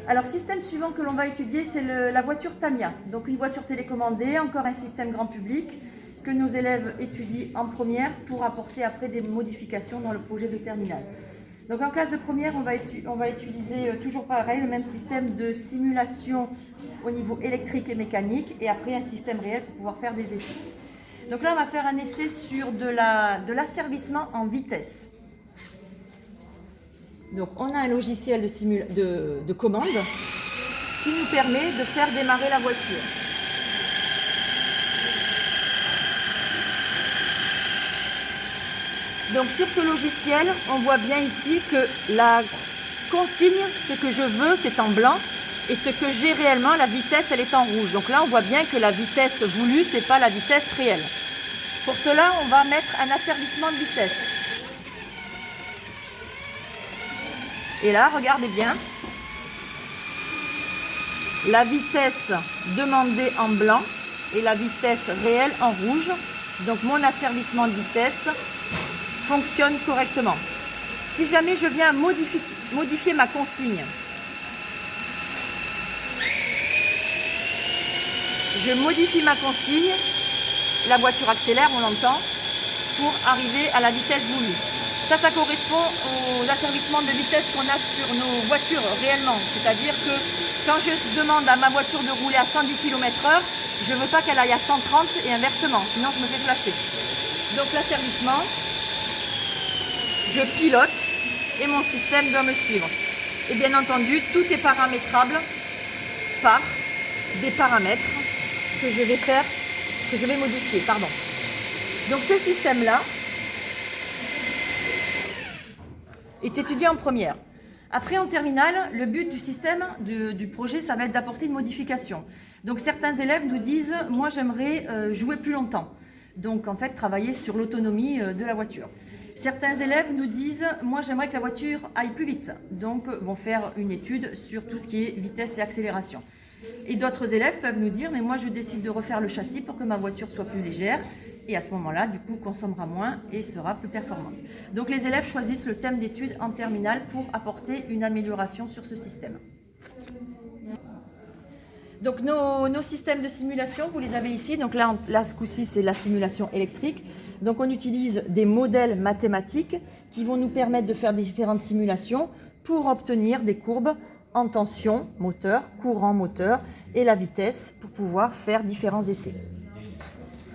Alors, système suivant que l'on va étudier, c'est la voiture Tamiya. Donc, une voiture télécommandée, encore un système grand public que nos élèves étudient en première pour apporter après des modifications dans le projet de terminale. Donc, en classe de première, on va utiliser toujours pareil, le même système de simulation au niveau électrique et mécanique et après un système réel pour pouvoir faire des essais. Donc là, on va faire un essai sur de l'asservissement en vitesse. Donc, on a un logiciel de commande qui nous permet de faire démarrer la voiture. Donc, sur ce logiciel, on voit bien ici que la consigne, ce que je veux, c'est en blanc, et ce que j'ai réellement, la vitesse, elle est en rouge. Donc là, on voit bien que la vitesse voulue, ce n'est pas la vitesse réelle. Pour cela, on va mettre un asservissement de vitesse. Et là, regardez bien, la vitesse demandée en blanc et la vitesse réelle en rouge. Donc mon asservissement de vitesse fonctionne correctement. Si jamais je viens modifier ma consigne, je modifie ma consigne, la voiture accélère, on l'entend, pour arriver à la vitesse voulue. Ça correspond aux asservissements de vitesse qu'on a sur nos voitures réellement. C'est-à-dire que quand je demande à ma voiture de rouler à 110 km/h, je ne veux pas qu'elle aille à 130 et inversement, sinon je me fais flasher. Donc l'asservissement, je pilote et mon système doit me suivre. Et bien entendu, tout est paramétrable par des paramètres que je vais modifier. Donc ce système-là est étudié en première. Après, en terminale, le but du système, du projet, ça va être d'apporter une modification. Donc certains élèves nous disent « moi j'aimerais jouer plus longtemps ». Donc en fait, travailler sur l'autonomie de la voiture. Certains élèves nous disent « moi j'aimerais que la voiture aille plus vite ». Donc vont faire une étude sur tout ce qui est vitesse et accélération. Et d'autres élèves peuvent nous dire « mais moi je décide de refaire le châssis pour que ma voiture soit plus légère ». Et à ce moment-là, du coup, consommera moins et sera plus performante. Donc les élèves choisissent le thème d'étude en terminale pour apporter une amélioration sur ce système. Donc nos systèmes de simulation, vous les avez ici. Donc là ce coup-ci, c'est la simulation électrique. Donc on utilise des modèles mathématiques qui vont nous permettre de faire différentes simulations pour obtenir des courbes en tension moteur, courant moteur et la vitesse pour pouvoir faire différents essais.